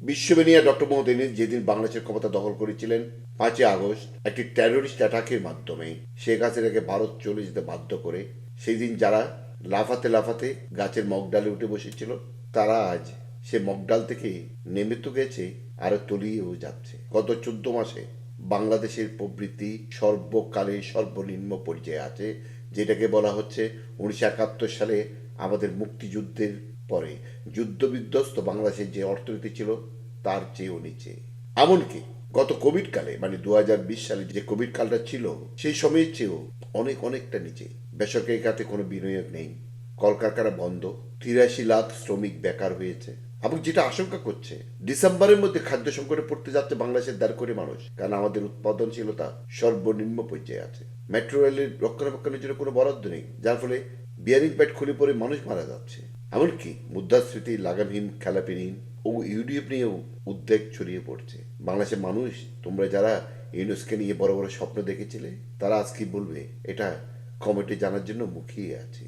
বিশ্ববেনিয়া doctor Mohammad Yunus যেদিন বাংলাদেশের ক্ষমতা দখল করেছিলেন 5ই আগস্ট একটি টেরোরিস্ট অ্যাটাকের মাধ্যমে শেখ হাসিনাকে ভারত চলে যেতে বাধ্য করে, সেই দিন যারা লাফাতে লাফাতে গাছের মগডালে উঠে বসেছিল, তারা আজ সে মগডাল থেকে নেমে তো গেছে, আরো তলিয়েও যাচ্ছে। গত 14 মাসে বাংলাদেশের প্রবৃদ্ধি সর্বকালের সর্বনিম্ন পর্যায়ে আছে, যেটাকে বলা হচ্ছে 1971 সালে আমাদের মুক্তিযুদ্ধের পরে যুদ্ধবিধ্বস্ত বাংলাদেশের যে অর্থনীতি ছিল তার চেয়েও নিচে। এমনকি গত কোভিড কালে, মানে 2020 সালে যে কোভিড কালটা ছিল, সেই সময়ের চেয়েও অনেকটা নিচে। বেসরকারি খাতে কোনো বিনিয়োগ নেই, কলকারখানা বন্ধ, 83 লাখ শ্রমিক বেকার হয়েছে, এবং যেটা আশঙ্কা করছে ডিসেম্বরের মধ্যে খাদ্য সংকটে পড়তে যাচ্ছে বাংলাদেশের 1.5 কোটি মানুষ, কারণ আমাদের উৎপাদনশীলতা সর্বনিম্ন পর্যায়ে আছে। মেট্রো রেলের রক্ষণাবেক্ষণের জন্য কোনো বরাদ্দ নেই, যার ফলে বিয়ারিং প্যাড খুলে পড়ে মানুষ মারা যাচ্ছে। এমনকি মুদ্রাস্ফীতি, লাগামহীন খেলাপি ঋণ ও ইউডিএফ নিয়েও উদ্বেগ ছড়িয়ে পড়ছে। বাংলাদেশের মানুষ, তোমরা যারা ইউনুসকে নিয়ে বড় বড় স্বপ্ন দেখেছিলে, তারা আজকে বলবে এটা কমেন্টে জানার জন্য মুখিয়ে আছে।